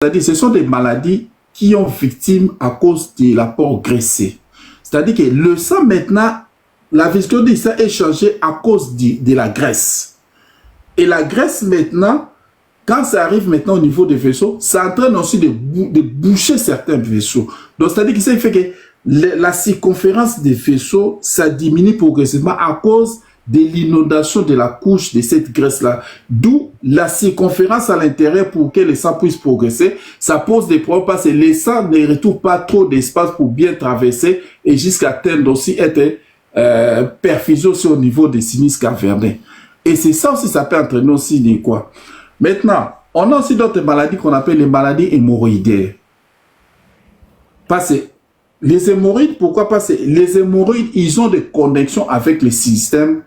c'est-à-dire ce sont des maladies qui ont victime à cause de l'apport graissé. C'est-à-dire que le sang maintenant, la viscosité du sang est changée à cause de la graisse. Et la graisse maintenant, quand ça arrive maintenant au niveau des vaisseaux, ça entraîne aussi de boucher certains vaisseaux. Donc c'est-à-dire que ça fait que la circonférence des vaisseaux, ça diminue progressivement à cause de l'inondation de la couche de cette graisse-là. D'où la circonférence à l'intérieur pour que le sang puisse progresser. Ça pose des problèmes parce que le sang ne retrouve pas trop d'espace pour bien traverser et jusqu'à atteindre aussi être perfusé aussi au niveau des sinus caverneux. Et c'est ça aussi, ça peut entraîner aussi de quoi. Maintenant, on a aussi d'autres maladies qu'on appelle les maladies hémorroïdaires. Parce que les hémorroïdes, pourquoi? Parce que les hémorroïdes, ils ont des connexions avec le système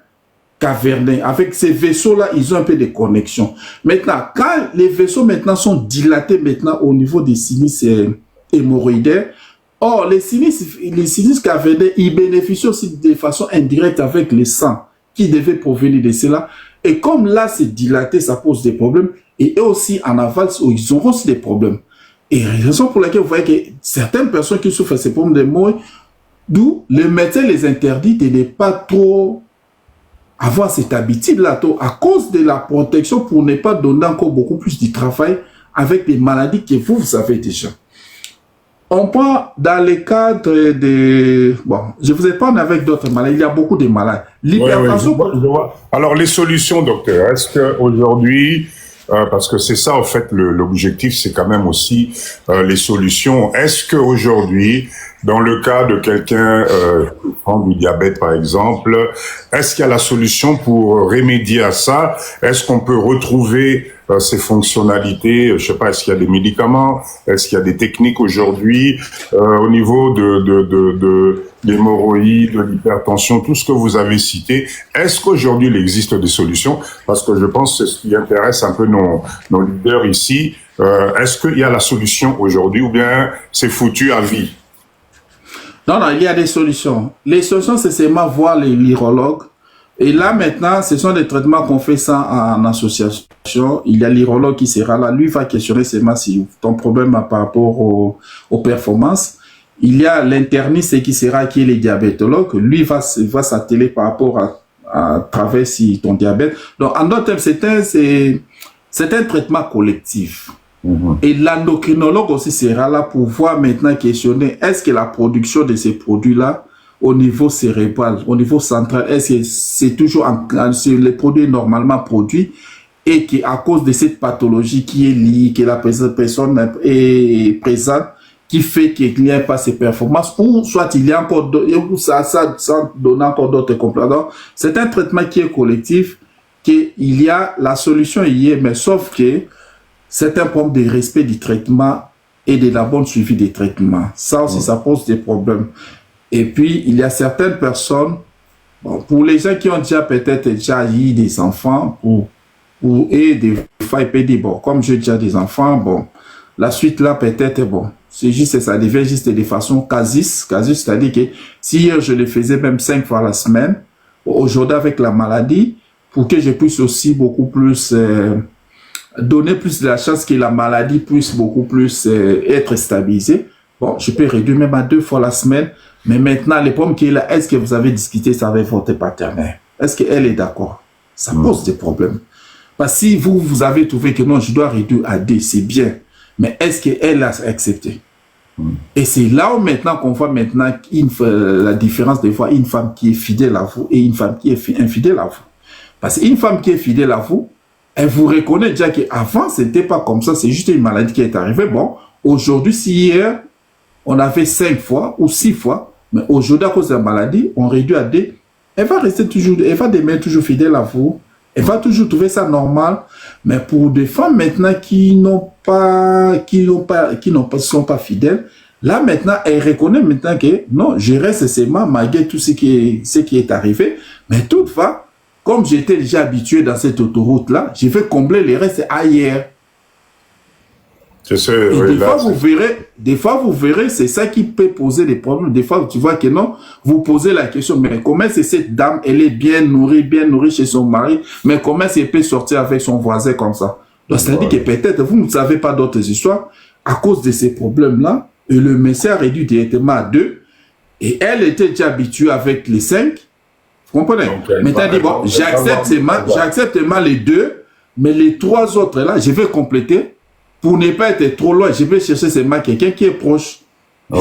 caverneux. Avec ces vaisseaux-là, ils ont un peu de connexions. Maintenant, quand les vaisseaux maintenant sont dilatés maintenant au niveau des sinus hémorroïdaires, or, les sinus caverneux, ils bénéficient aussi de façon indirecte avec le sang qui devait provenir de cela. Et comme là, c'est dilaté, ça pose des problèmes. Et eux aussi, en aval, ils auront aussi des problèmes. Et raison pour laquelle vous voyez que certaines personnes qui souffrent de ces problèmes d'hémorroïdes, d'où le médecin les interdit de ne pas trop avoir cette habitude-là, à cause de la protection pour ne pas donner encore beaucoup plus de travail avec des maladies que vous avez déjà. On part dans le cadre de... Bon, je vous épargne avec d'autres maladies. Il y a beaucoup de maladies. L'hypertension... Ouais, je vois. Alors, les solutions, docteur, est-ce qu'aujourd'hui, parce que c'est ça, en fait, l'objectif, c'est quand même aussi les solutions. Est-ce qu'aujourd'hui, dans le cas de quelqu'un qui prend du diabète, par exemple, est-ce qu'il y a la solution pour remédier à ça? Est-ce qu'on peut retrouver ces fonctionnalités? Je sais pas, est-ce qu'il y a des médicaments? Est-ce qu'il y a des techniques aujourd'hui au niveau de l'hémorroïde, de l'hypertension, tout ce que vous avez cité? Est-ce qu'aujourd'hui, il existe des solutions? Parce que je pense que c'est ce qui intéresse un peu nos leaders ici. Est-ce qu'il y a la solution aujourd'hui ou bien c'est foutu à vie? Non, il y a des solutions. Les solutions, c'est seulement voir les l'urologue. Et là, maintenant, ce sont des traitements qu'on fait ça en association. Il y a l'urologue qui sera là. Lui va questionner seulement si ton problème par rapport aux performances. Il y a l'interniste qui est le diabétologue. Lui va s'atteler par rapport à travers si ton diabète. Donc, en d'autres termes, c'est un traitement collectif. Et l'endocrinologue aussi sera là pour voir maintenant questionner est-ce que la production de ces produits-là au niveau cérébral, au niveau central, est-ce que c'est toujours les produits normalement produits et qu'à cause de cette pathologie qui est liée, que la personne est présente, qui fait qu'il n'y a pas ces performances, ou soit il y a encore ça donne encore d'autres compléments. C'est un traitement qui est collectif, qu'il y a la solution y est, mais sauf que c'est un problème de respect du traitement et de la bonne suivi des traitements. Ça aussi, ça pose des problèmes. Et puis, il y a certaines personnes, bon, pour les gens qui ont peut-être déjà eu des enfants, et des fois, ils peuvent dire, bon, comme j'ai déjà des enfants, bon, la suite là, peut-être, bon, c'est juste, ça devient juste de façon casus, c'est-à-dire que si hier je le faisais même 5 fois la semaine, aujourd'hui avec la maladie, pour que je puisse aussi beaucoup plus... donner plus de la chance que la maladie puisse beaucoup plus être stabilisée. Bon, je peux réduire même à 2 fois la semaine, mais maintenant, le problème qui est là, est-ce que vous avez discuté ça avec votre partenaire? Est-ce qu'elle est d'accord? Ça pose des problèmes. Parce que si vous avez trouvé que non, je dois réduire à 2, c'est bien, mais est-ce qu'elle a accepté? Et c'est là où maintenant qu'on voit maintenant la différence des fois, une femme qui est fidèle à vous et une femme qui est infidèle à vous. Parce qu'une femme qui est fidèle à vous, elle vous reconnaît déjà qu'avant, ce n'était pas comme ça, c'est juste une maladie qui est arrivée. Bon, aujourd'hui, si hier, on a fait 5 fois ou 6 fois, mais aujourd'hui, à cause de la maladie, on réduit à 2, elle va rester toujours, elle va demeurer toujours fidèle à vous, elle va toujours trouver ça normal, mais pour des femmes maintenant qui ne sont pas fidèles, là maintenant, elle reconnaît maintenant que non, je reste seulement malgré tout ce qui est arrivé, mais toutefois, comme j'étais déjà habitué dans cette autoroute-là, je vais combler les restes ailleurs. Et des fois, vous verrez, c'est ça qui peut poser des problèmes. Des fois, tu vois que non, vous posez la question, mais comment c'est cette dame, elle est bien nourrie chez son mari, mais comment elle peut sortir avec son voisin comme ça? Donc, c'est-à-dire que peut-être vous ne savez pas d'autres histoires à cause de ces problèmes-là. Et le médecin a réduit directement à 2. Et elle était déjà habituée avec les 5. Vous comprenez? Maintenant, elle dit, bon, j'accepte seulement les 2, mais les 3 autres là, je vais compléter pour ne pas être trop loin. Je vais chercher seulement quelqu'un qui est proche.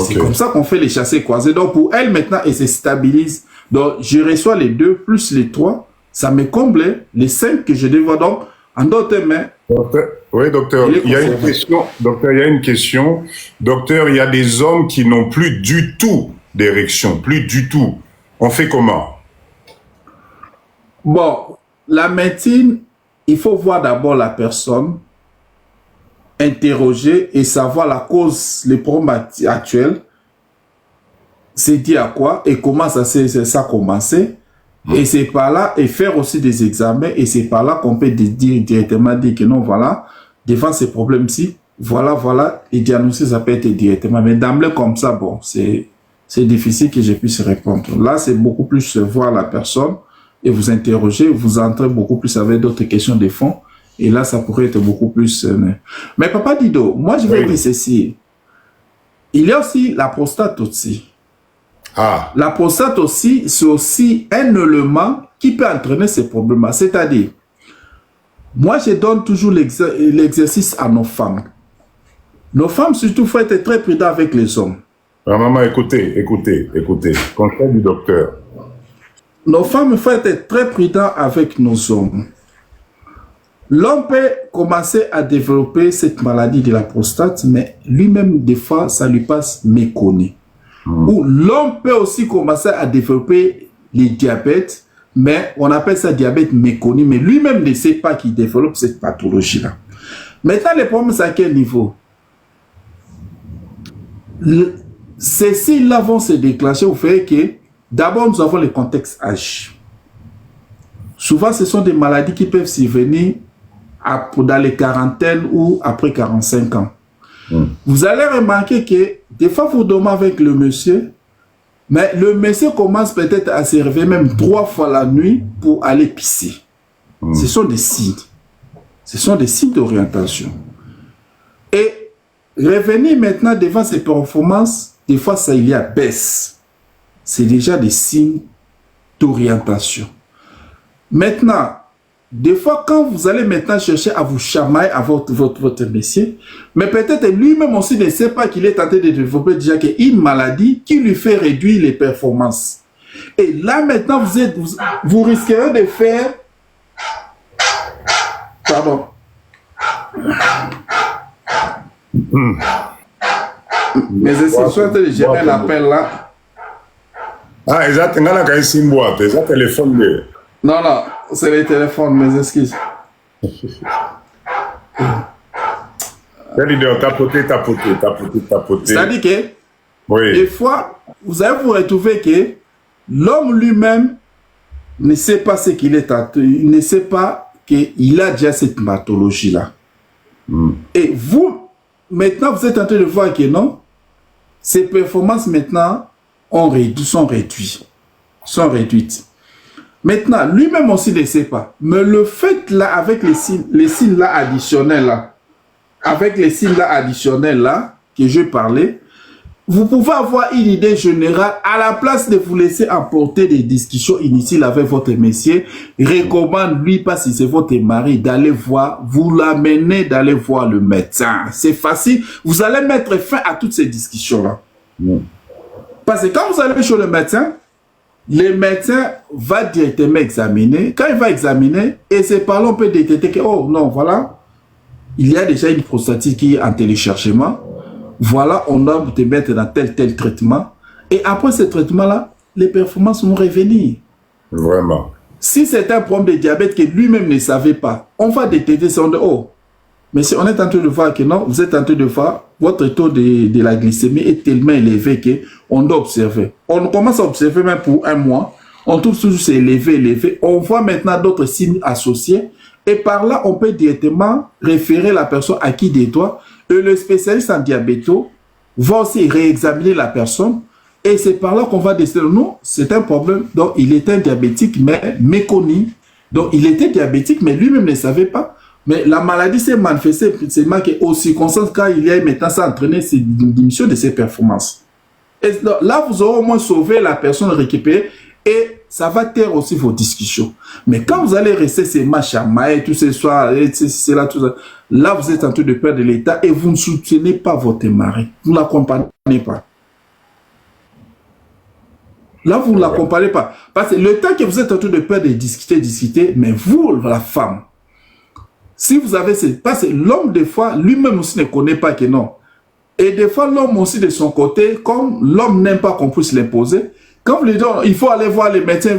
C'est comme ça qu'on fait les chassés croisés. Donc, pour elle, maintenant, elle se stabilise. Donc, je reçois les 2 plus les 3. Ça me comble les 5 que je devais. Donc, en d'autres mains. Oui, docteur, il y a une question. Docteur, il y a une question. Docteur, il y a des hommes qui n'ont plus du tout d'érection. Plus du tout. On fait comment? Bon, la médecine, il faut voir d'abord la personne, interroger et savoir la cause, les problèmes actuels, c'est dit à quoi et comment ça a commencé. Et c'est par là, et faire aussi des examens, et c'est par là qu'on peut dire directement, dire que non, voilà, devant ces problèmes-ci, voilà, et diagnostiquer, ça peut être directement. Mais d'emblée comme ça, bon, c'est difficile que je puisse répondre. Là, c'est beaucoup plus voir la personne et vous interroger, vous entrez beaucoup plus avec d'autres questions de fond, et là, ça pourrait être beaucoup plus... Mais Papa Dido, moi, je vais dire ceci. Il y a aussi la prostate aussi. Ah. La prostate aussi, c'est aussi un élément qui peut entraîner ces problèmes-là. C'est-à-dire, moi, je donne toujours l'exercice à nos femmes. Nos femmes, surtout, il faut être très prudent avec les hommes. Ah, maman, écoutez. Conseil du docteur. Nos femmes, il faut être très prudent avec nos hommes. L'homme peut commencer à développer cette maladie de la prostate, mais lui-même, des fois, ça lui passe méconnu. Ou l'homme peut aussi commencer à développer les diabètes, mais on appelle ça diabète méconnu, mais lui-même ne sait pas qu'il développe cette pathologie-là. Maintenant, les problèmes, c'est à quel niveau? Ces signes-là vont se déclencher au fait que, d'abord, nous avons le contexte âge. Souvent, ce sont des maladies qui peuvent survenir dans les quarantaines ou après 45 ans. Vous allez remarquer que des fois vous dormez avec le monsieur, mais le monsieur commence peut-être à se réveiller même 3 fois la nuit pour aller pisser. Ce sont des signes. Ce sont des signes d'orientation. Et revenir maintenant devant ces performances, des fois ça il y a baisse. C'est déjà des signes d'orientation. Maintenant, des fois, quand vous allez maintenant chercher à vous chamailler à votre métier, mais peut-être lui-même aussi ne sait pas qu'il est en train de développer déjà une maladie qui lui fait réduire les performances. Et là, maintenant, vous risquerez de faire... Pardon. Mais je suis en train de gérer l'appel là. Ah, exact. On a une boîte. C'est téléphone. Non, c'est le téléphone, mes excuses. Tapoter. C'est-à-dire que, oui. Des fois, vous allez vous retrouver que l'homme lui-même ne sait pas ce qu'il est, il ne sait pas qu'il a déjà cette pathologie-là. Et vous, maintenant, vous êtes en train de voir que non, ses performances maintenant sont réduites. Maintenant, lui-même aussi ne sait pas. Mais le fait là, avec les signes là additionnels là, que je parlais, vous pouvez avoir une idée générale à la place de vous laisser emporter des discussions inutiles avec votre métier. Recommande lui, pas si c'est votre mari, d'aller voir, vous l'amenez d'aller voir le médecin. C'est facile. Vous allez mettre fin à toutes ces discussions-là. Parce que quand vous allez chez le médecin va directement examiner. Quand il va examiner, et c'est par là on peut détecter que, oh non, voilà, il y a déjà une prostatite qui est en téléchargement. Voilà, on doit te mettre dans tel traitement. Et après ce traitement-là, les performances vont revenir. Vraiment. Si c'est un problème de diabète que lui-même ne savait pas, on va détecter ça. Oh, mais si on est en train de voir que non, vous êtes en train de voir, votre taux de la glycémie est tellement élevé qu'on doit observer. On commence à observer même pour 1 mois. On trouve toujours c'est élevé. On voit maintenant d'autres signes associés. Et par là, on peut directement référer la personne à qui des doigts. Et le spécialiste en diabéto va aussi réexaminer la personne. Et c'est par là qu'on va décider, non, c'est un problème. Donc, il était diabétique, mais méconnu. Donc, il était diabétique, mais lui-même ne savait pas. Mais la maladie s'est manifestée précisément qu'aux circonstances, quand il y a maintenant, ça a entraîné une diminution de ses performances. Et là, vous aurez au moins sauvé la personne récupérée et ça va taire aussi vos discussions. Mais quand vous allez rester ces matchs à mailler tous ces soirs, c'est là, tout ça, là, vous êtes en train de perdre l'État et vous ne soutenez pas votre mari. Vous ne l'accompagnez pas. Là, vous ne l'accompagnez pas. Parce que le temps que vous êtes en train de perdre et discuter, mais vous, la femme, si vous avez... Parce que l'homme, des fois, lui-même aussi ne connaît pas que non. Et des fois, l'homme aussi, de son côté, comme l'homme n'aime pas qu'on puisse l'imposer, quand vous lui dites, il faut aller voir les médecins,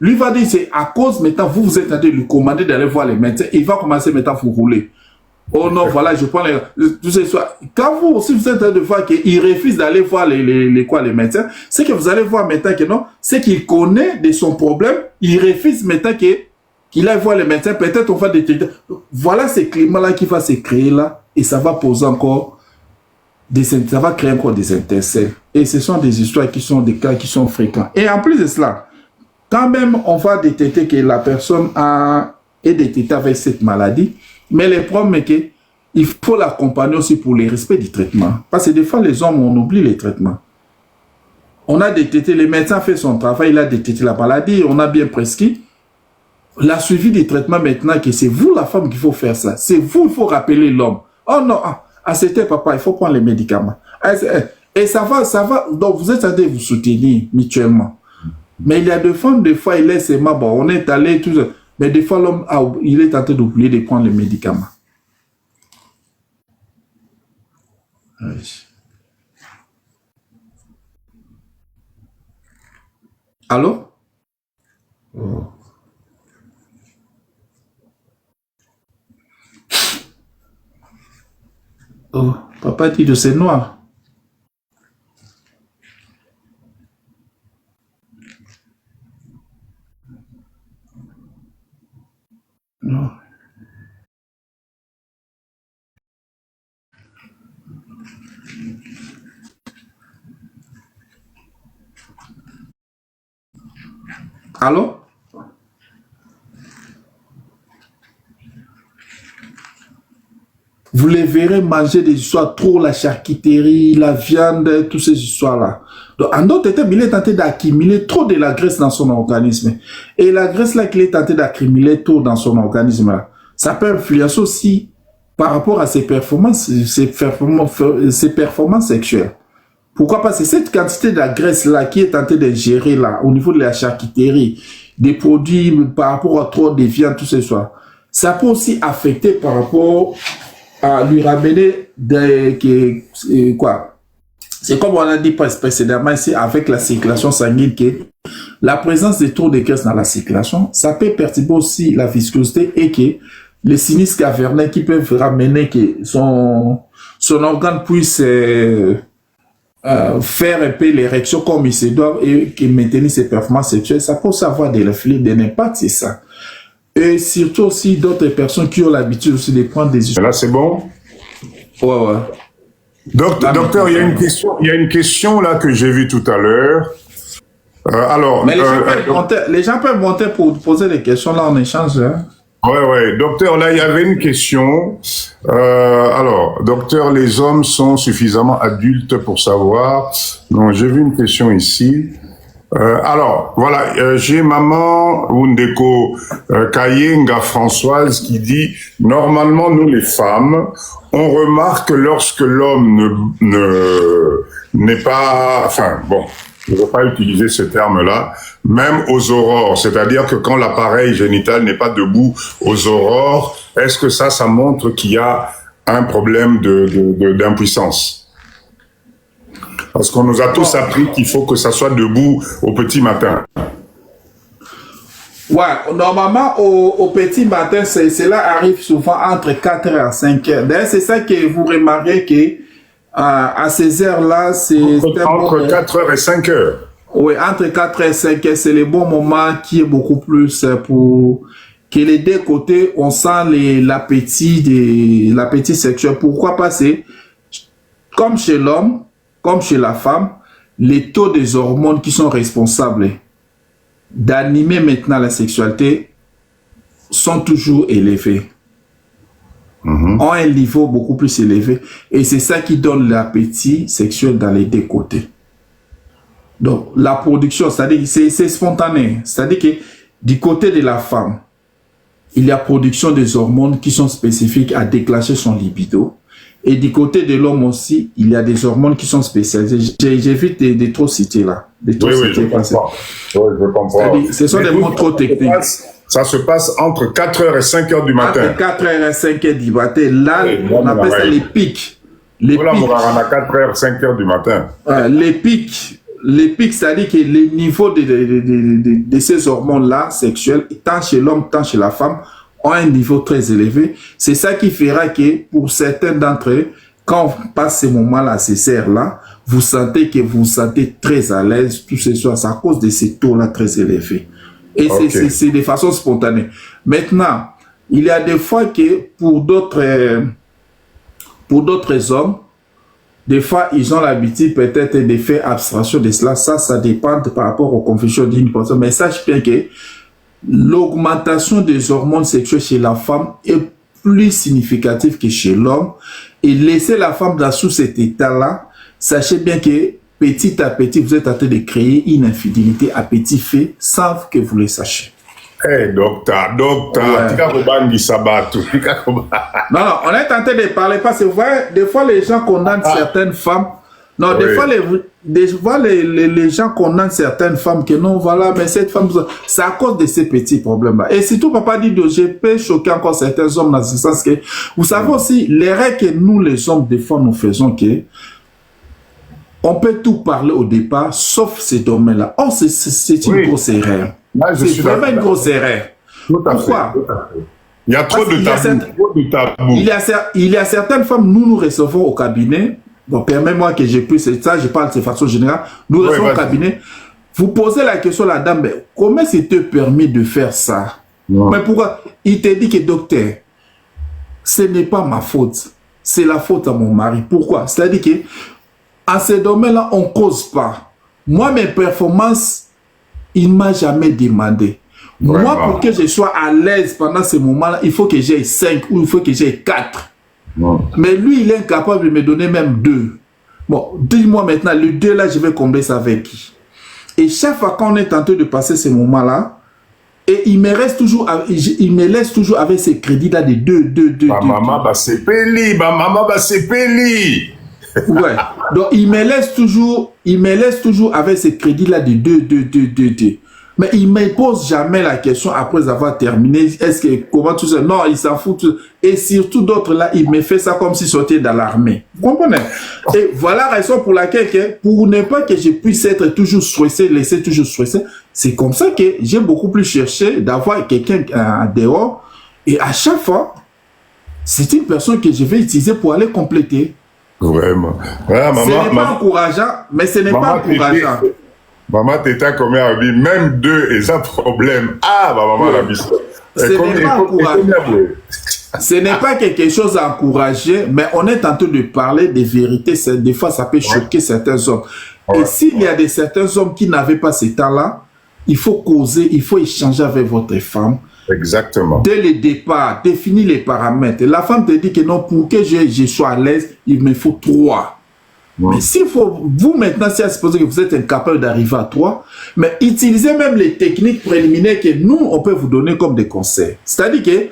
lui va dire, c'est à cause, maintenant, vous êtes en train de lui commander d'aller voir les médecins, il va commencer maintenant à vous rouler. Oh non, voilà, je prends les... Quand vous aussi, vous êtes en train de voir qu'il refuse d'aller voir les médecins, c'est que vous allez voir maintenant que non, c'est qu'il connaît de son problème, il refuse maintenant qu'il aille voir les médecins, peut-être on va détecter. Voilà ce climat-là qui va se créer là, et ça va poser encore... ça va créer encore des intercelles. Et ce sont des histoires qui sont des cas qui sont fréquents. Et en plus de cela, quand même on va détecter que la personne est détectée avec cette maladie, mais le problème est qu'il faut l'accompagner aussi pour le respect du traitement. Parce que des fois, les hommes, on oublie les traitements. On a détecté, le médecin fait son travail, il a détecté la maladie, on a bien prescrit. La suivi du traitement maintenant, que c'est vous la femme qu'il faut faire ça. C'est vous, il faut rappeler l'homme. Oh non, c'était papa, il faut prendre les médicaments. Et ça va. Donc vous êtes en train de vous soutenir mutuellement. Mais il y a des femmes, des fois, il laisse bon, on est allé, tout ça. Mais des fois, l'homme, il est en train d'oublier de prendre les médicaments. Oui. Allô? Oh. Oh, papa dit de c'est noir. Non. Allô? Vous les verrez manger des histoires trop, la charcuterie, la viande, toutes ces histoires-là. Donc, en d'autres termes, il est tenté d'accumuler trop de la graisse dans son organisme. Et la graisse-là qu'il est tenté d'accumuler trop dans son organisme-là, ça peut influencer aussi par rapport à ses performances sexuelles. Pourquoi? Parce que cette quantité de graisse-là qui est tentée de gérer là, au niveau de la charcuterie, des produits par rapport à trop de viande, tout ce soir, ça peut aussi affecter par rapport à lui ramener quoi. C'est comme on a dit précédemment ici avec la circulation sanguine que la présence de trop de graisse dans la circulation, ça peut perturber aussi la viscosité et que les sinus caverneux qui peuvent ramener que son organe puisse faire un peu l'érection comme il se doit et qui maintenir ses performances sexuelles, ça peut aussi avoir des reflets, des impacts, c'est ça. Et surtout aussi d'autres personnes qui ont l'habitude aussi de prendre des... Là, c'est bon? Ouais. Docteur, il y a une question là que j'ai vue tout à l'heure. Alors, mais les gens peuvent monter pour poser des questions là en échange. Hein? Ouais. Docteur, là, il y avait une question. Alors, docteur, les hommes sont suffisamment adultes pour savoir. Non, j'ai vu une question ici. Alors, voilà, j'ai maman Wundeko Kayenga Françoise qui dit « Normalement, nous les femmes, on remarque lorsque l'homme n'est pas... Enfin, bon, je ne veux pas utiliser ce terme-là, même aux aurores, c'est-à-dire que quand l'appareil génital n'est pas debout aux aurores, est-ce que ça montre qu'il y a un problème d'impuissance ? Parce qu'on nous a tous appris qu'il faut que ça soit debout au petit matin. Ouais, normalement, au petit matin, cela arrive souvent entre 4h et 5h. D'ailleurs, c'est ça que vous remarquez que à ces heures-là, c'est... Entre 4h et 5h. Oui, entre 4h et 5h, c'est le bon moment qui est beaucoup plus pour que les deux côtés, on sent l'appétit sexuel. Pourquoi? Parce que, comme chez l'homme, comme chez la femme, les taux des hormones qui sont responsables d'animer maintenant la sexualité sont toujours élevés. ont un niveau beaucoup plus élevé. Et c'est ça qui donne l'appétit sexuel dans les deux côtés. Donc, la production, c'est-à-dire c'est spontané. C'est-à-dire que du côté de la femme, il y a production des hormones qui sont spécifiques à déclencher son libido. Et du côté de l'homme aussi, il y a des hormones qui sont spécialisées. J'évite de trop citer là. Oui, je comprends. Je comprends. Ce sont des mots trop techniques. Ça se passe entre 4h et 5h du matin. Entre 4h et 5h du matin. Là, on appelle ça les pics. Les pics. On a 4h, 5h du matin. Les pics, c'est-à-dire que les niveaux de ces hormones-là, sexuelles, tant chez l'homme, tant chez la femme, ont un niveau très élevé. C'est ça qui fera que, pour certains d'entre eux, quand on passe ces moments-là, ces serres-là, vous sentez que vous vous sentez très à l'aise, tout ce soir, c'est à cause de ces taux-là très élevés. Et c'est de façon spontanée. Maintenant, il y a des fois que pour d'autres hommes, des fois, ils ont l'habitude peut-être de faire abstraction de cela. Ça dépend par rapport aux confessions d'une personne. Mais sache bien que l'augmentation des hormones sexuelles chez la femme est plus significative que chez l'homme. Et laisser la femme dans sous cet état-là, sachez bien que petit à petit, vous êtes en train de créer une infidélité à petit fait sans que vous le sachiez. Hey, docteur, non, on est en train de parler parce que vous voyez, des fois les gens condamnent certaines femmes. Non, des fois les gens condamnent certaines femmes que non, voilà, mais cette femme, c'est à cause de ces petits problèmes-là. Et surtout, papa dit que je peux choquer encore certains hommes dans ce sens que, vous savez aussi, l'erreur que nous les hommes, des fois, nous faisons que, on peut tout parler au départ, sauf ces domaines-là. Oh, c'est une grosse erreur. C'est vraiment une grosse erreur. Pourquoi? Il y a trop de tabous. Il y a certaines femmes, nous recevons au cabinet. Bon, permets-moi que je puisse, ça, je parle de façon générale. Nous recevons au cabinet. Vous posez la question à la dame, mais comment c'était permis de faire ça? Mais pourquoi? Il te dit que docteur, ce n'est pas ma faute. C'est la faute à mon mari. Pourquoi? C'est-à-dire que, à ce domaine-là, on ne cause pas. Moi, mes performances, il ne m'a jamais demandé. Moi, pour que je sois à l'aise pendant ce moment-là, il faut que j'ai 5 ou il faut que j'ai 4. Mais lui, il est incapable de me donner même 2. Bon, dis-moi maintenant, le 2 là, je vais combler ça avec qui? Et chaque fois qu'on est tenté de passer ce moment-là, et il me laisse toujours avec ces crédits-là de 2. Maman, c'est peli. Ouais. Donc, il me laisse toujours avec ces crédits-là de 2. Mais il ne me pose jamais la question après avoir terminé. Est-ce que, comment tout ça? Non, il s'en fout. Et surtout d'autres là, il me fait ça comme s'il sortait dans l'armée. Vous comprenez? Et voilà la raison pour laquelle, pour ne pas que je puisse être toujours stressé, laisser toujours stressé, c'est comme ça que j'ai beaucoup plus cherché d'avoir quelqu'un dehors. Et à chaque fois, c'est une personne que je vais utiliser pour aller compléter. Vraiment. Ce n'est pas encourageant, mais ce n'est pas encourageant. Maman, t'étais comme un ami, même 2 et ça problème. Ah, maman, la mission. Ce n'est pas encourageant. Ce n'est pas quelque chose à encourager, mais on est en train de parler des vérités. Des fois, ça peut choquer certains hommes. Et s'il y a certains hommes qui n'avaient pas ce temps-là, il faut causer, il faut échanger avec votre femme. Exactement. Dès le départ, définir les paramètres. La femme te dit que non, pour que je sois à l'aise, il me faut 3. Mais s'il faut, vous maintenant, si à supposer que vous êtes incapable d'arriver à 3, mais utilisez même les techniques préliminaires que nous, on peut vous donner comme des conseils. C'est-à-dire que,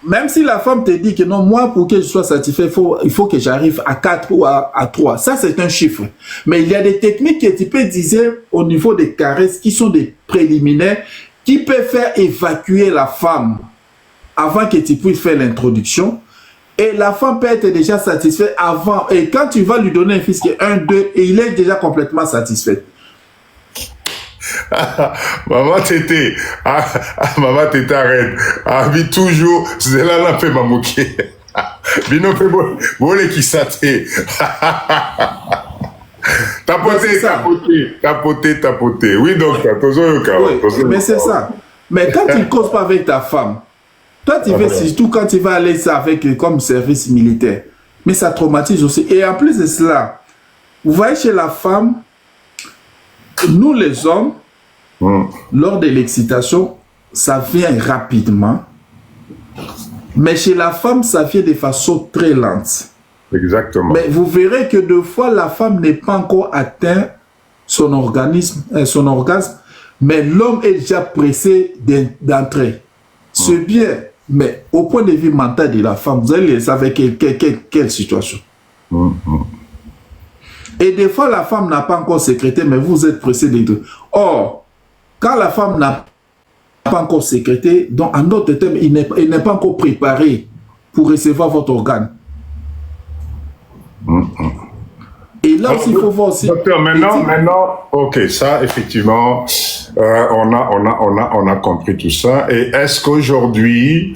même si la femme te dit que non, moi, pour que je sois satisfait, il faut que j'arrive à 4 ou à 3. Ça, c'est un chiffre. Mais il y a des techniques que tu peux utiliser au niveau des caresses qui sont des préliminaires qui peuvent faire évacuer la femme avant que tu puisses faire l'introduction. Et la femme peut être déjà satisfaite avant. Et quand tu vas lui donner un fils qui est 1, 2, et il est déjà complètement satisfait. Maman Tété, maman Tété arrête. Abi toujours, c'est là la fait ma moquer. Bino fait bolé qui s'attend. Tapoter. Oui, docteur, mais c'est ça. Mais quand tu ne causes pas avec ta femme, toi, tu veux surtout quand tu vas aller ça avec comme service militaire. Mais ça traumatise aussi. Et en plus de cela, vous voyez chez la femme, nous les hommes, lors de l'excitation, ça vient rapidement. Mais chez la femme, ça vient de façon très lente. Exactement. Mais vous verrez que deux fois, la femme n'est pas encore atteint son orgasme, mais l'homme est déjà pressé d'entrer. C'est bien, mais au point de vue mental de la femme, vous allez savoir quelle situation. Et des fois, la femme n'a pas encore sécrété, mais vous êtes pressé d'entrer. Or, quand la femme n'a pas encore sécrété, donc en d'autres termes, il n'est pas encore préparé pour recevoir votre organe. Et là aussi, il faut voir aussi. Docteur, maintenant, ok, ça, effectivement, on a compris tout ça. Et est-ce qu'aujourd'hui,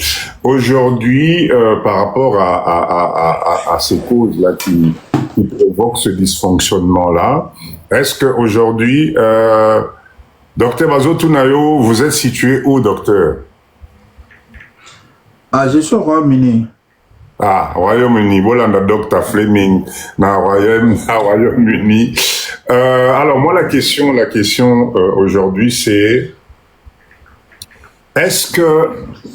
par rapport à ces causes-là qui provoquent ce dysfonctionnement-là, est-ce qu'aujourd'hui, docteur Bazo Tunayo, vous êtes situé où, docteur? Ah, je suis au Royaume-Uni. Ah, Royaume-Uni, voilà, Dr. Fleming, na Royaume-Uni. Alors, moi, la question aujourd'hui, c'est, est-ce que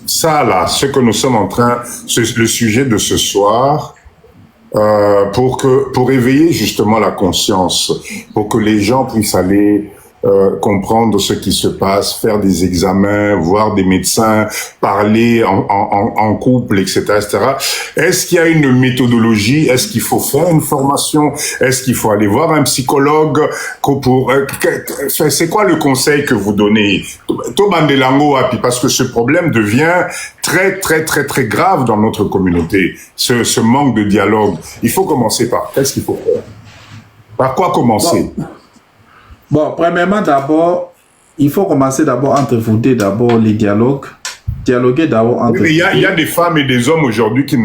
ça, là, ce que nous sommes en train, le sujet de ce soir, pour éveiller justement la conscience, pour que les gens puissent aller comprendre ce qui se passe, faire des examens, voir des médecins, parler en couple, etc., etc. Est-ce qu'il y a une méthodologie? Est-ce qu'il faut faire une formation? Est-ce qu'il faut aller voir un psychologue? C'est quoi le conseil que vous donnez? Parce que ce problème devient très, très, très, très grave dans notre communauté. Ce manque de dialogue. Il faut commencer par, qu'est-ce qu'il faut faire? Par quoi commencer? Bon, premièrement, d'abord, il faut commencer d'abord entre vous deux, d'abord les dialogues. Dialoguer d'abord entre vous. Il y a des femmes et des hommes aujourd'hui qui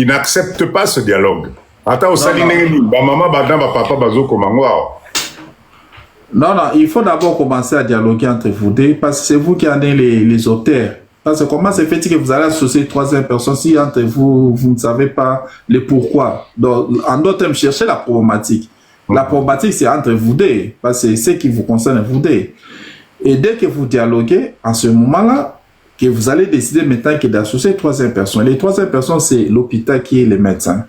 n'acceptent pas ce dialogue. Attends, non, il faut d'abord commencer à dialoguer entre vous deux, parce que c'est vous qui en êtes les auteurs. Parce que comment se fait-il que vous allez associer troisième personne si entre vous, vous ne savez pas le pourquoi? Donc, en d'autres termes, cherchez la problématique. La problématique, c'est entre vous deux, parce que c'est ce qui vous concerne vous deux. Et dès que vous dialoguez, en ce moment-là, que vous allez décider maintenant que d'associer troisième personne. Les troisième personnes, c'est l'hôpital qui est le médecin.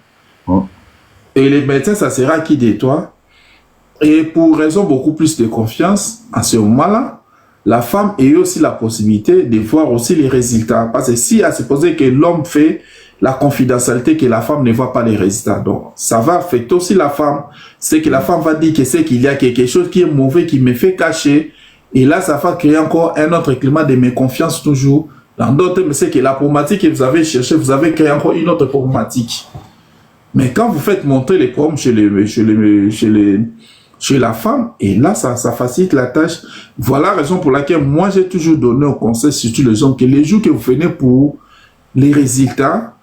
Et les médecins, ça sera qui de toi? Et pour raison beaucoup plus de confiance, en ce moment-là, la femme a aussi la possibilité de voir aussi les résultats. Parce que si elle supposé que l'homme fait la confidentialité, que la femme ne voit pas les résultats. Donc, ça va affecter aussi la femme. C'est que la femme va dire que c'est qu'il y a quelque chose qui est mauvais, qui me fait cacher. Et là, ça va créer encore un autre climat de méconfiance toujours. Dans d'autres, mais c'est que la problématique que vous avez cherchée, vous avez créé encore une autre problématique. Mais quand vous faites monter les problèmes chez la femme, et là, ça facilite la tâche. Voilà la raison pour laquelle moi, j'ai toujours donné au conseil, surtout les hommes, que les jours que vous venez pour les résultats,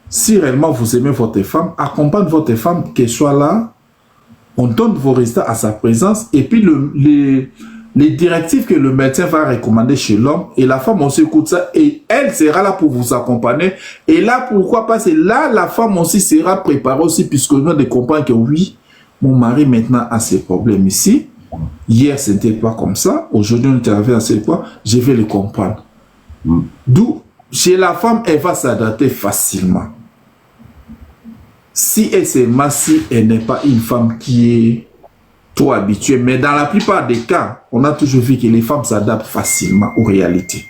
si réellement vous aimez votre femme, accompagne votre femme, qu'elle soit là, on donne vos résultats à sa présence, et puis les directives que le médecin va recommander chez l'homme, et la femme aussi écoute ça, et elle sera là pour vous accompagner. Et là, pourquoi pas, c'est là, la femme aussi sera préparée aussi, puisque nous de comprendre que oui, mon mari maintenant a ses problèmes ici. Hier, ce n'était pas comme ça. Aujourd'hui, on est arrivé à ce point. Je vais le comprendre. D'où, chez la femme, elle va s'adapter facilement. Si elle n'est pas une femme qui est trop habituée. Mais dans la plupart des cas, on a toujours vu que les femmes s'adaptent facilement aux réalités.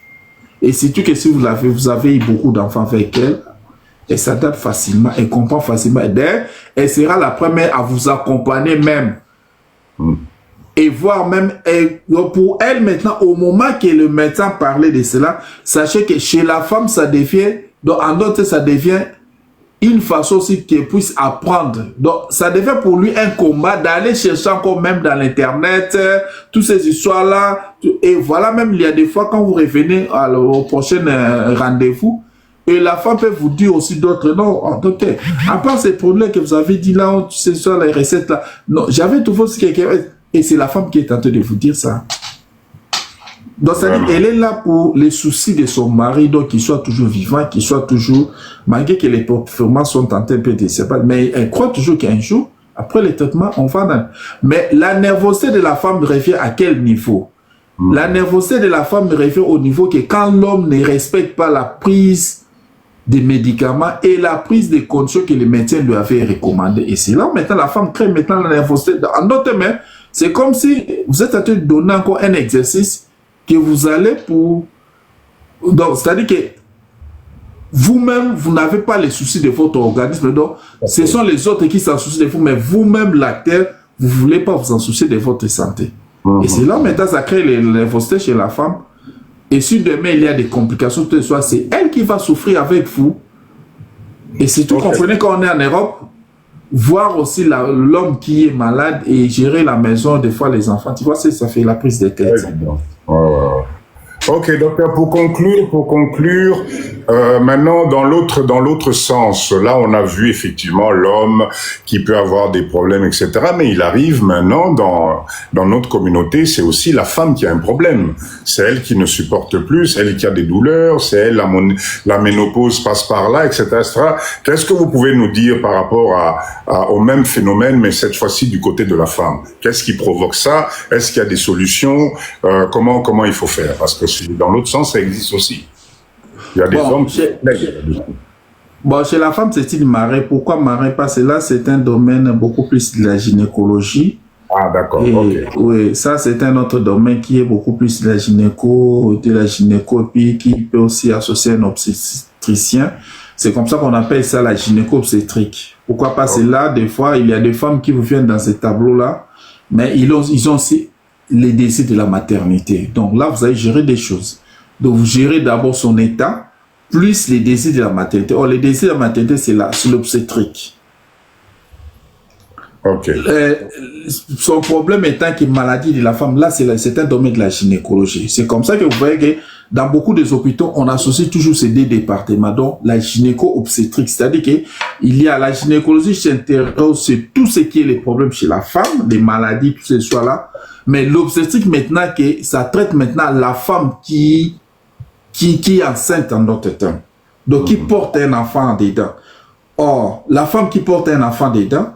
Et surtout que si vous avez eu beaucoup d'enfants avec elle s'adapte facilement, elle comprend facilement. Elle sera la première à vous accompagner même. Et voir même, pour elle maintenant, au moment que le médecin parlait de cela, sachez que chez la femme, ça devient, donc en d'autres, ça devient une façon aussi qu'elle puisse apprendre. Donc, ça devient pour lui un combat d'aller chercher encore même dans l'internet, toutes ces histoires-là. Et voilà, même, il y a des fois, quand vous revenez au prochain rendez-vous, et la femme peut vous dire aussi d'autres, non, docteur, à part ces problèmes que vous avez dit là, ce sont les recettes là, non, j'avais trouvé aussi quelqu'un, et c'est la femme qui est en train de vous dire ça. Donc, ça dit, elle est là pour les soucis de son mari, donc qu'il soit toujours vivant, qu'il soit toujours, malgré que les performances sont en train de se passer, mais elle croit toujours qu'un jour, après le traitement, on va dans... Mais la nervosité de la femme revient à quel niveau? La nervosité de la femme revient au niveau que quand l'homme ne respecte pas la prise des médicaments et la prise des conditions que les médecins lui avaient recommandées. Et c'est là où maintenant la femme crée maintenant la nervosité. En d'autres mains, c'est comme si vous êtes en train de donner encore un exercice que vous allez pour... Donc, c'est-à-dire que vous-même, vous n'avez pas les soucis de votre organisme. Donc, ce sont les autres qui s'en soucient de vous, mais vous-même, l'acteur, vous ne voulez pas vous en soucier de votre santé. Et c'est là maintenant ça crée les nervosités chez la femme. Et si demain il y a des complications, c'est elle qui va souffrir avec vous. Et c'est tout, comprenez, quand on est en Europe, voir aussi l'homme qui est malade et gérer la maison, des fois les enfants, tu vois, ça fait la prise de tête. Ok, docteur, pour conclure, maintenant dans l'autre sens, là on a vu effectivement l'homme qui peut avoir des problèmes, etc. Mais il arrive maintenant dans notre communauté, c'est aussi la femme qui a un problème. C'est elle qui ne supporte plus, c'est elle qui a des douleurs, c'est elle la ménopause passe par là, etc., etc. Qu'est-ce que vous pouvez nous dire par rapport au même phénomène, mais cette fois-ci du côté de la femme? Qu'est-ce qui provoque ça? Est-ce qu'il y a des solutions? Comment il faut faire? Parce que dans l'autre sens, ça existe aussi. Il y a des hommes qui... Bon, chez la femme, c'est-il marée? Pourquoi marée? Parce que là, c'est un domaine beaucoup plus de la gynécologie. Ah, d'accord, ok. Oui, ça, c'est un autre domaine qui est beaucoup plus de la gynéco, puis qui peut aussi associer un obstétricien. C'est comme ça qu'on appelle ça la gynéco-obstétrique. Pourquoi? Parce que là, des fois, il y a des femmes qui vous viennent dans ces tableaux-là, mais ils ont aussi les désirs de la maternité. Donc là, vous allez gérer des choses. Donc vous gérez d'abord son état, plus les désirs de la maternité. Or, les désirs de la maternité, c'est l'obstétrique. Ok. Son problème étant que maladie de la femme, là, c'est un domaine de la gynécologie. C'est comme ça que vous voyez que dans beaucoup des hôpitaux, on associe toujours ces deux départements. Donc, la gynéco-obstétrique, c'est-à-dire que il y a la gynécologie qui s'intéresse sur tout ce qui est les problèmes chez la femme, les maladies, tout ce soit-là. Mais l'obstétrique, maintenant, que ça traite maintenant la femme qui est enceinte en d'autres temps. Donc, qui porte un enfant dedans. Or, la femme qui porte un enfant dedans,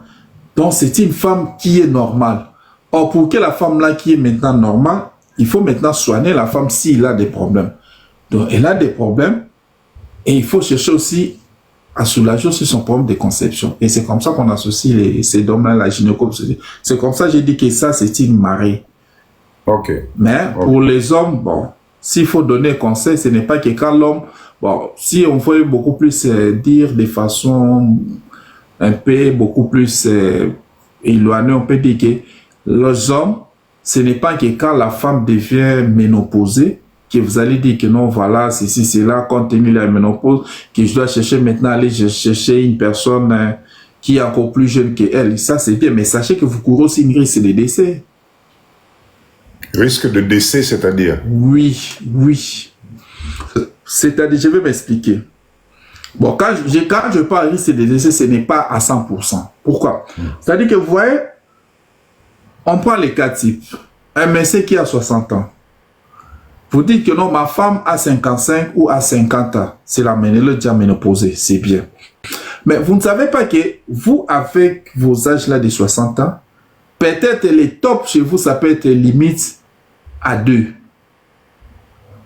donc c'est une femme qui est normale. Or, pour que la femme là qui est maintenant normale, il faut maintenant soigner la femme s'il a des problèmes. Donc, elle a des problèmes et il faut chercher aussi à soulager aussi son problème de conception. Et c'est comme ça qu'on associe ces domaines-là, la gynéco. C'est comme ça que j'ai dit que ça, c'est une marée. Ok. Mais pour les hommes, bon, s'il faut donner conseil, ce n'est pas que quand l'homme, bon, si on veut beaucoup plus dire de façon un peu beaucoup plus éloignée, on peut dire que les hommes, ce n'est pas que quand la femme devient ménopausée, que vous allez dire que non, voilà, ceci, c'est là, compte tenu de la ménopause, que je dois chercher maintenant, aller chercher une personne qui est encore plus jeune qu'elle. Ça, c'est bien, mais sachez que vous courez aussi une risque de décès. Risque de décès, c'est-à-dire? Oui. C'est-à-dire, je vais m'expliquer. Bon, quand je parle de risque de décès, ce n'est pas à 100%. Pourquoi? C'est-à-dire que vous voyez, on prend les cas types. Un monsieur qui a 60 ans. Vous dites que non, ma femme a 55 ou a 50 ans. C'est la ménopausée, c'est bien. Mais vous ne savez pas que vous, avec vos âges là de 60 ans, peut-être les tops chez vous, ça peut être limite à 2.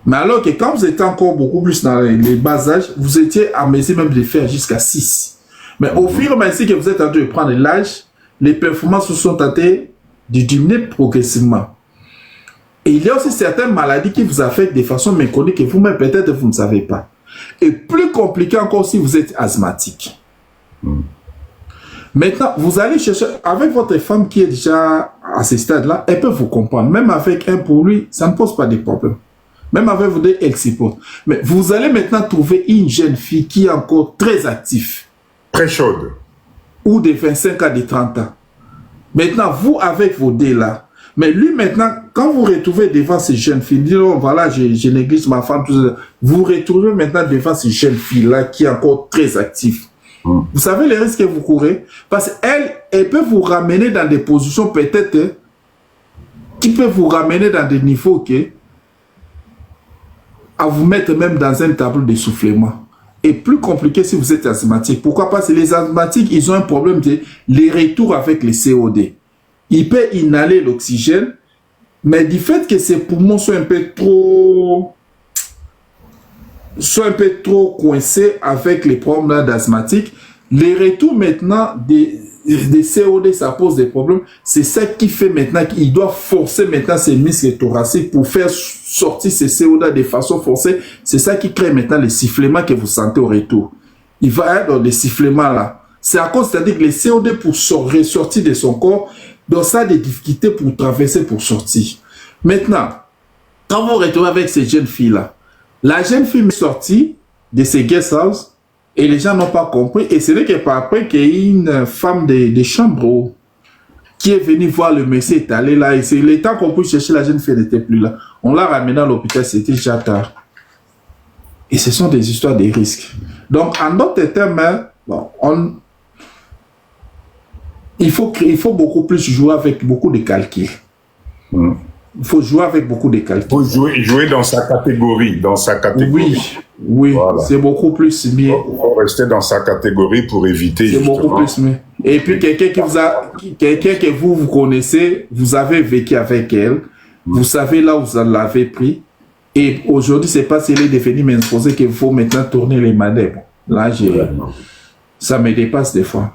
Mais alors que quand vous étiez encore beaucoup plus dans les bas âges, vous étiez à mesure même de faire jusqu'à 6. Mais au fur et à mesure que vous êtes en train de prendre l'âge, les performances se sont en train de diminuer progressivement. Et il y a aussi certaines maladies qui vous affectent de façon méconnue que vous-même peut-être vous ne savez pas. Et plus compliqué encore si vous êtes asthmatique. Maintenant, vous allez chercher, avec votre femme qui est déjà à ce stade-là, elle peut vous comprendre. Même avec un pour lui, ça ne pose pas de problème. Même avec vous deux, elle s'y pose. Mais vous allez maintenant trouver une jeune fille qui est encore très active. Très chaude. Ou de 25 à de 30 ans. Maintenant, vous avec vos deux là, mais lui maintenant, quand vous retrouvez devant ces jeunes filles, dites non, voilà, je néglige ma femme, tout ça. Vous retrouvez maintenant devant ces jeunes filles-là qui est encore très active. Vous savez les risques que vous courez? Parce qu'elle peut vous ramener dans des positions peut-être qui peuvent vous ramener dans des niveaux à vous mettre même dans un tableau d'essoufflement. Et plus compliqué si vous êtes asthmatique. Pourquoi? Parce que les asthmatiques, ils ont un problème de les retours avec les COD. Il peut inhaler l'oxygène, mais du fait que ses poumons sont un peu trop sont un peu trop coincés avec les problèmes d'asthmatique. Les retours maintenant des COD, ça pose des problèmes. C'est ça qui fait maintenant qu'il doit forcer maintenant ses muscles thoraciques pour faire sortir ces COD de façon forcée. C'est ça qui crée maintenant les sifflements que vous sentez au retour. Il va être dans les sifflements là. C'est à cause, c'est-à-dire que les COD pour ressortir de son corps, donc ça a des difficultés pour traverser, pour sortir. Maintenant, quand vous retrouvez avec ces jeunes filles-là, la jeune fille est sortie de ses guest house et les gens n'ont pas compris. Et ce n'est que par après qu'il y a une femme de chambre qui est venue voir le monsieur est allé là. Et c'est le temps qu'on peut chercher la jeune fille, elle n'était plus là. On l'a ramenée à l'hôpital, c'était déjà tard. Et ce sont des histoires de risques. Donc, en d'autres termes, bon, il faut beaucoup plus jouer avec beaucoup de calculs. Il faut jouer avec beaucoup de calculs. Il faut jouer dans sa catégorie. Oui, voilà. C'est beaucoup plus mieux. Il faut rester dans sa catégorie pour éviter. C'est beaucoup plus mieux. Et puis quelqu'un que vous connaissez, vous avez vécu avec elle, vous savez là où vous l'avez pris. Et aujourd'hui, c'est pas s'il est devenu m'imposer qu'il faut maintenant tourner les manettes. Là, ça me dépasse des fois.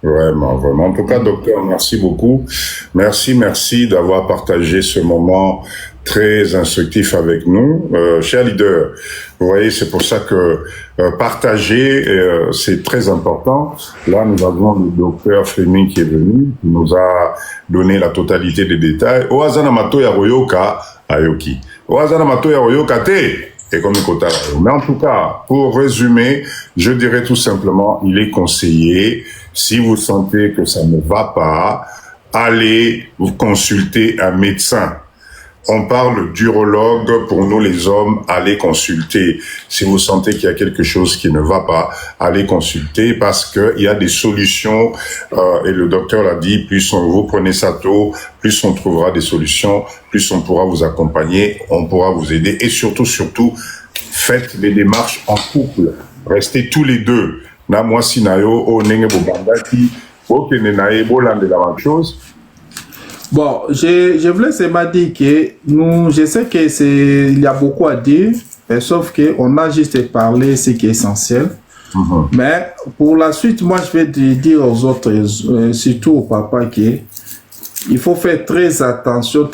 Vraiment, vraiment. En tout cas, docteur, merci beaucoup. Merci d'avoir partagé ce moment très instructif avec nous. Cher leader, vous voyez, c'est pour ça que partager, c'est très important. Là, nous avons le docteur Fleming qui est venu, qui nous a donné la totalité des détails. Oazana Mato Yaroyoka Ayoki. Oazana Mato Yaroyoka Te. Et comme mais en tout cas, pour résumer, je dirais tout simplement, il est conseillé, si vous sentez que ça ne va pas, allez vous consulter un médecin. On parle d'urologue, pour nous les hommes, allez consulter. Si vous sentez qu'il y a quelque chose qui ne va pas, allez consulter parce qu'il y a des solutions, et le docteur l'a dit, plus vous prenez ça tôt, plus on trouvera des solutions, plus on pourra vous accompagner, on pourra vous aider et surtout, faites les démarches en couple. Restez tous les deux. Na moi sinayo o nenge bobandaki, o kenenae bolande la même chose. Bon, je voulais seulement dire que je sais il y a beaucoup à dire, sauf qu'on a juste parlé ce qui est essentiel. Mais pour la suite, moi, je vais dire aux autres, surtout au papa, qu'il faut faire très attention.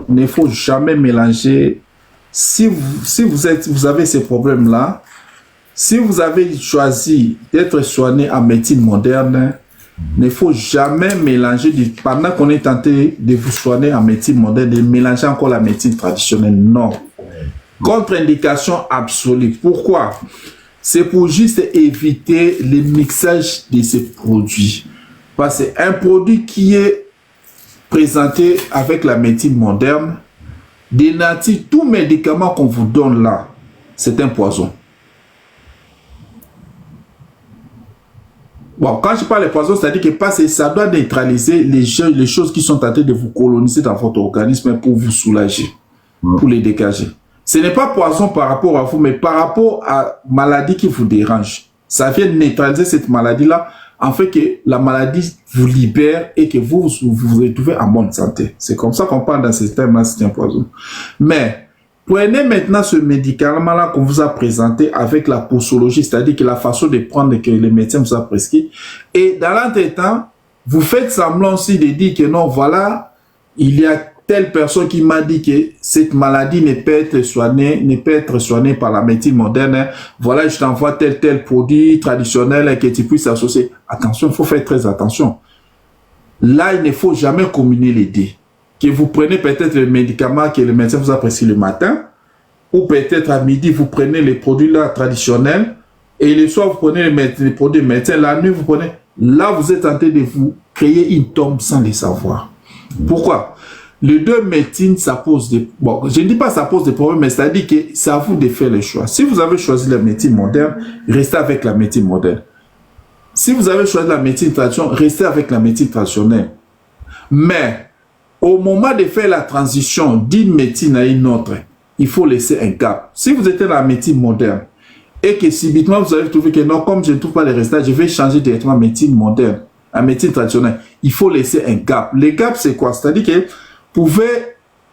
Il ne faut jamais mélanger. Si vous avez ces problèmes-là, si vous avez choisi d'être soigné en médecine moderne, il ne faut jamais mélanger, pendant qu'on est tenté de vous soigner en médecine moderne, de mélanger encore la médecine traditionnelle. Non. Contre-indication absolue. Pourquoi? C'est pour juste éviter le mixage de ces produits. Parce qu'un produit qui est présenté avec la médecine moderne, dénature tout médicament qu'on vous donne là, c'est un poison. Bon, quand je parle de poison, c'est-à-dire que ça doit neutraliser les choses qui sont tentées de vous coloniser dans votre organisme pour vous soulager, pour les dégager. Ce n'est pas poison par rapport à vous, mais par rapport à maladie qui vous dérange. Ça vient neutraliser cette maladie-là, en fait que la maladie vous libère et que vous vous retrouvez en bonne santé. C'est comme ça qu'on parle dans ce terme-là, c'est un poison. Mais prenez maintenant ce médicament-là qu'on vous a présenté avec la posologie, c'est-à-dire que la façon de prendre que les médecins vous a prescrit. Et dans l'entretemps, vous faites semblant aussi de dire que non, voilà, il y a telle personne qui m'a dit que cette maladie ne peut être soignée par la médecine moderne. Voilà, je t'envoie tel produit traditionnel que tu puisses associer. Attention, il faut faire très attention. Là, il ne faut jamais combiner les deux. Que vous prenez peut-être le médicament que le médecin vous a prescrit le matin, ou peut-être à midi, vous prenez les produits là traditionnels, et le soir, vous prenez les produits médecins, la nuit, vous prenez... Là, vous êtes en train de vous créer une tombe sans le savoir. Pourquoi? Les deux médecines, ça pose des... Bon, je ne dis pas que ça pose des problèmes, mais c'est-à-dire que c'est à vous de faire le choix. Si vous avez choisi la médecine moderne, restez avec la médecine moderne. Si vous avez choisi la médecine traditionnelle, restez avec la médecine traditionnelle. Mais, au moment de faire la transition d'une médecine à une autre, il faut laisser un gap. Si vous êtes dans la médecine moderne, et que subitement vous avez trouvé que non, comme je ne trouve pas les résultats, je vais changer directement à médecine moderne, à médecine traditionnelle, il faut laisser un gap. Le gap, c'est quoi? C'est-à-dire que vous pouvez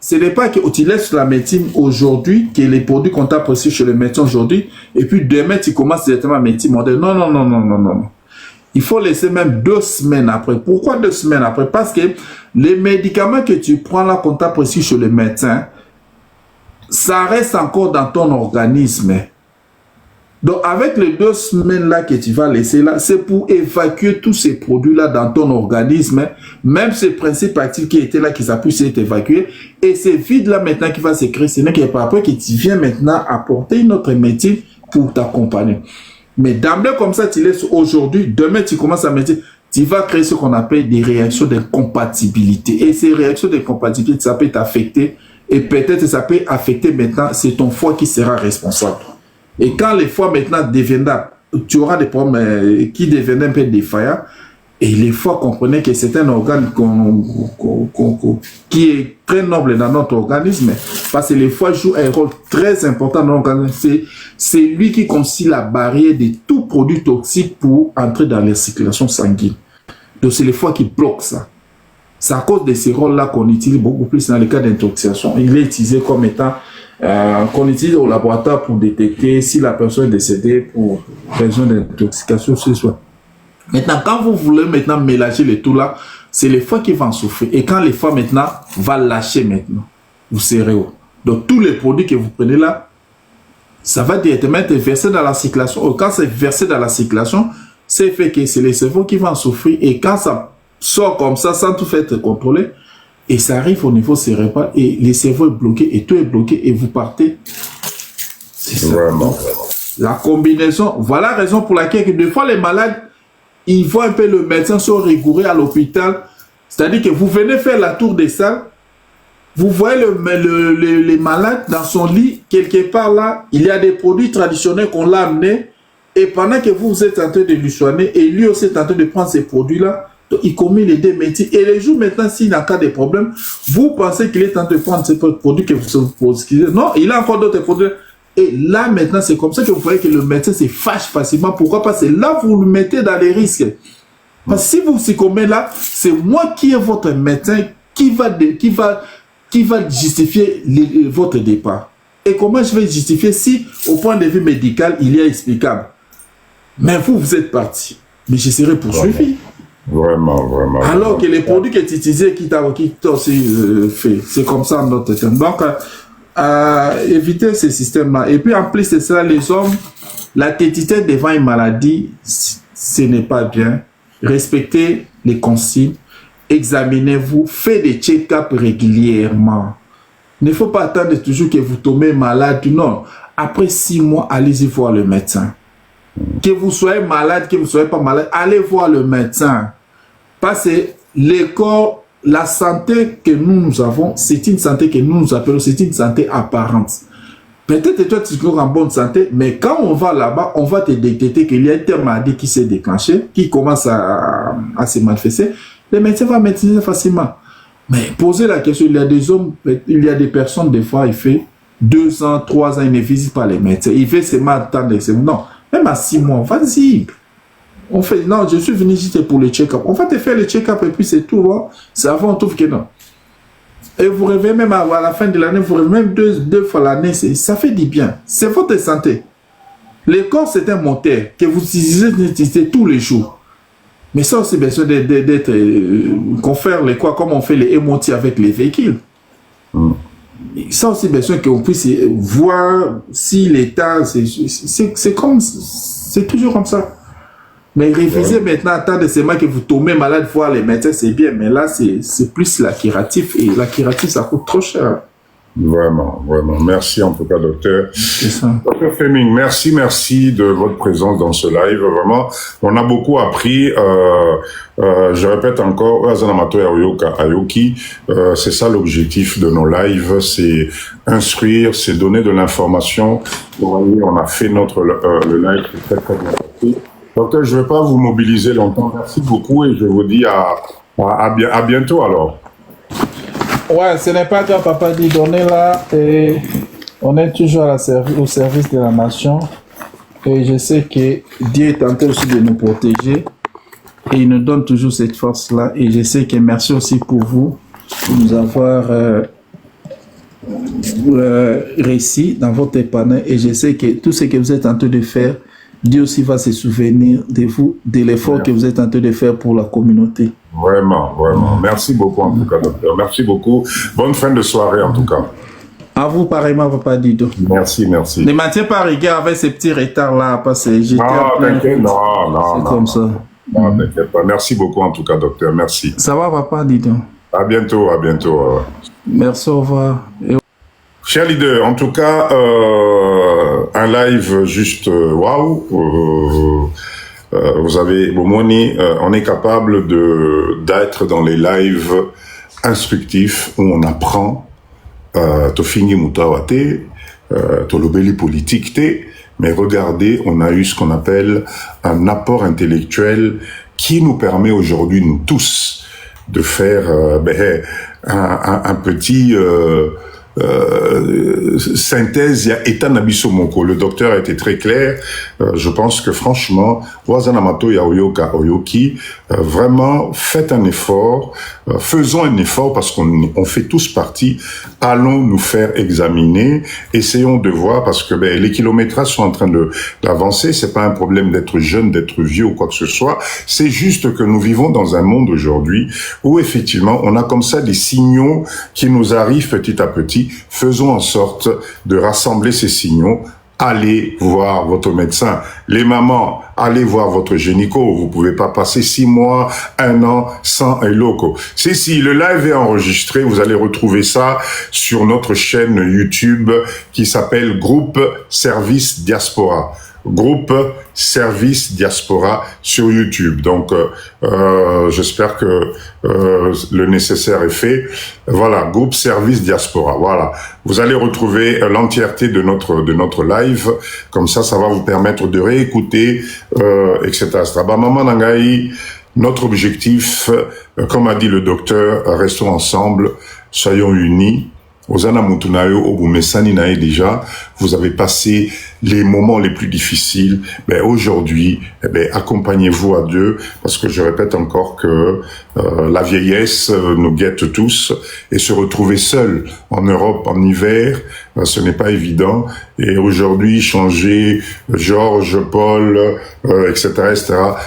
ce n'est pas que tu laisses la médecine aujourd'hui, que les produits qu'on t'a prescrits chez le médecin aujourd'hui, et puis demain tu commences directement la médecine moderne. Non, non, non, non, non, non. Il faut laisser même 2 semaines après. Pourquoi 2 semaines après? Parce que les médicaments que tu prends là, qu'on t'a prescrits chez le médecin, ça reste encore dans ton organisme. Donc, avec les 2 semaines-là que tu vas laisser là, c'est pour évacuer tous ces produits-là dans ton organisme, même ces principes actifs qui étaient là, qui puissent être évacués. Et ces vides-là maintenant qui va se créer, ce n'est que par après que tu viens maintenant apporter une autre médecine pour t'accompagner. Mais d'emblée comme ça, tu laisses aujourd'hui, demain tu commences à médecine, tu vas créer ce qu'on appelle des réactions de compatibilité. Et ces réactions de compatibilité, ça peut t'affecter. Et peut-être ça peut affecter maintenant, c'est ton foie qui sera responsable. Et quand les foies maintenant deviendront, tu auras des problèmes qui deviennent un peu défaillants. Et les foies, comprenez que c'est un organe qui est très noble dans notre organisme. Parce que les foies jouent un rôle très important dans l'organisme. C'est lui qui constitue la barrière de tout produit toxique pour entrer dans la circulation sanguine. Donc c'est les foies qui bloquent ça. C'est à cause de ces rôles-là qu'on utilise beaucoup plus dans les cas d'intoxication. Il est utilisé comme étant qu'on utilise au laboratoire pour détecter si la personne est décédée pour raison d'intoxication, ce soit. Maintenant, quand vous voulez maintenant mélanger les tout là, c'est les foies qui vont souffrir. Et quand les foies maintenant vont lâcher maintenant, vous serez haut. Donc tous les produits que vous prenez là, ça va directement être versé dans la circulation. Et quand c'est versé dans la circulation, c'est fait que c'est les cerveaux qui vont souffrir. Et quand ça sort comme ça, sans tout faire être contrôlé, et ça arrive au niveau cérébral, et le cerveau est bloqué, et tout est bloqué, et vous partez. C'est ça. Vraiment. La combinaison, voilà la raison pour laquelle des fois les malades, ils voient un peu le médecin sont rigoureux à l'hôpital. C'est-à-dire que vous venez faire la tour des salles, vous voyez les malades dans son lit, quelque part là, il y a des produits traditionnels qu'on l'a amené, et pendant que vous êtes en train de lui soigner, et lui aussi est en train de prendre ces produits-là, il commet les 2 métiers. Et les jours maintenant, s'il n'a pas de problème, vous pensez qu'il est en train de prendre ces produits que vous posez. Non, il a encore d'autres produits. Et là, maintenant, c'est comme ça que vous voyez que le médecin se fâche facilement. Pourquoi? Parce que là, vous le mettez dans les risques. Parce que si vous succombez là, c'est moi qui est votre médecin qui va justifier votre départ. Et comment je vais justifier si, au point de vue médical, il est explicable? Mais vous êtes parti. Mais je serai poursuivi. Vraiment, vraiment. Alors que les produits que tu utilisais, qui t'ont aussi fait. C'est comme ça notre thème. Donc, éviter ce système-là. Et puis, en plus de ça, les hommes, la tétité devant une maladie, ce n'est pas bien. Respectez les consignes. Examinez-vous. Faites des check-ups régulièrement. Il ne faut pas attendre toujours que vous tombez malade. Non. Après 6 mois, allez-y voir le médecin. Que vous soyez malade, que vous ne soyez pas malade, allez voir le médecin. Parce que le corps, la santé que nous avons, c'est une santé que nous appelons, c'est une santé apparente. Peut-être que toi, tu es en bonne santé, mais quand on va là-bas, on va te détecter qu'il y a une maladie qui s'est déclenchée, qui commence à se manifester. Le médecin va maîtriser facilement. Mais posez la question, il y a des hommes, il y a des personnes, des fois, il fait 2 ans, 3 ans, ils ne visitent pas les médecins. Il fait seulement attendre. Non, même à 6 mois, vas-y. On fait, non, je suis venu juste pour le check-up. On va te faire le check-up et puis c'est tout. Hein. C'est avant, on trouve que non. Et vous revenez même à la fin de l'année, vous revenez même 2 fois l'année, ça fait du bien. C'est votre santé. Le corps, c'est un moteur que vous utilisez tous les jours. Mais ça aussi, besoin d'être, qu'on fait les quoi, comme on fait les émotis avec les véhicules. Ça aussi, besoin qu'on puisse voir si l'état, c'est comme, c'est toujours comme ça. Mais réviser maintenant, attendre seulement que vous tombez malade, voir les médecins, c'est bien. Mais là, c'est plus la curative. Et la curative, ça coûte trop cher. Vraiment, vraiment. Merci en tout cas, docteur. C'est ça. Docteur Fleming, merci de votre présence dans ce live. Vraiment, on a beaucoup appris. Je répète encore, c'est ça l'objectif de nos lives, c'est instruire, c'est donner de l'information. Vous voyez, on a fait le live très très bien passé. Docteur, je ne vais pas vous mobiliser longtemps. Merci beaucoup et je vous dis à bientôt alors. Ouais, ce n'est pas toi, papa dit, donner là, et on est toujours au service de la nation. Et je sais que Dieu est en train aussi de nous protéger. Et il nous donne toujours cette force-là. Et je sais que merci aussi pour vous, de nous avoir récit dans votre panel et je sais que tout ce que vous êtes en train de faire, Dieu aussi va se souvenir de vous, de l'effort que vous êtes en train de faire pour la communauté. Vraiment, vraiment. Merci beaucoup en tout cas, docteur. Merci beaucoup. Bonne fin de soirée en tout cas. À vous pareillement, Papa Dido. Merci, merci. Ne maintiens pas rigueur avec ces petits retards-là, parce que j'étais Non, t'inquiète, non. C'est comme ça. Non, t'inquiète pas. Merci beaucoup en tout cas, docteur. Merci. Ça va, Papa Dido? À bientôt, à bientôt. Merci, au revoir. Chers leaders, en tout cas, un live juste waouh. Vous avez Bomoni, on est capable d'être dans les lives instructifs où on apprend Tofingi Mutawate, Tolobeli politique, mais regardez, on a eu ce qu'on appelle un apport intellectuel qui nous permet aujourd'hui, nous tous, de faire un petit synthèse. Il y a Eta Nabiso Moko. Le docteur a été très clair. Je pense que franchement, Wazanamato Yaoyoka Oyoki, vraiment faites un effort, faisons un effort parce qu'on fait tous partie. Allons nous faire examiner, essayons de voir parce que les kilométrages sont en train d'avancer. C'est pas un problème d'être jeune, d'être vieux ou quoi que ce soit. C'est juste que nous vivons dans un monde aujourd'hui où effectivement on a comme ça des signaux qui nous arrivent petit à petit. Faisons en sorte de rassembler ces signaux. Allez voir votre médecin. Les mamans, allez voir votre gynéco. Vous pouvez pas passer 6 mois, 1 an sans un loco. Si le live est enregistré, vous allez retrouver ça sur notre chaîne YouTube qui s'appelle Groupe Service Diaspora. Groupe Service Diaspora sur YouTube. Donc, j'espère que le nécessaire est fait. Voilà, Groupe Service Diaspora. Voilà, vous allez retrouver l'entièreté de notre live. Comme ça va vous permettre de réécouter, etc. Maman Nangaï, notre objectif, comme a dit le docteur, restons ensemble, soyons unis. Ozana Mutunayo, Obumesani Nae déjà, vous avez passé les moments les plus difficiles. Aujourd'hui, accompagnez-vous à Dieu, parce que je répète encore que la vieillesse nous guette tous, et se retrouver seul en Europe en hiver, ce n'est pas évident. Et aujourd'hui, changer Georges, Paul, etc.,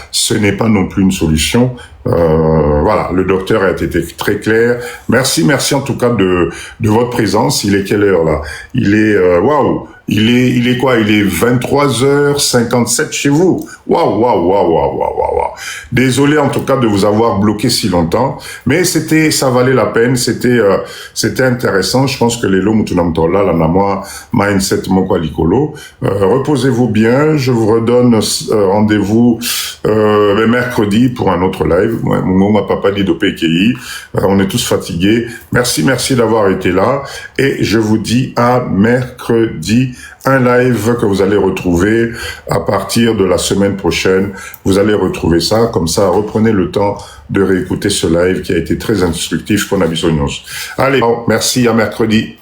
ce n'est pas non plus une solution. Voilà, le docteur a été très clair. Merci en tout cas de votre présence. Il est quelle heure là? Il est waouh. Il est quoi? Il est 23h57 chez vous. Waouh. Désolé en tout cas de vous avoir bloqué si longtemps, mais ça valait la peine, c'était intéressant. Je pense que les lots mutunamtola la namwa mindset moko likolo. Reposez-vous bien, je vous redonne rendez-vous mercredi pour un autre live. Mon papa dit d'OPKI. On est tous fatigués. Merci d'avoir été là et je vous dis à mercredi. Un live que vous allez retrouver à partir de la semaine prochaine. Vous allez retrouver ça. Comme ça, reprenez le temps de réécouter ce live qui a été très instructif qu'on a besoin. Allez, merci, à mercredi.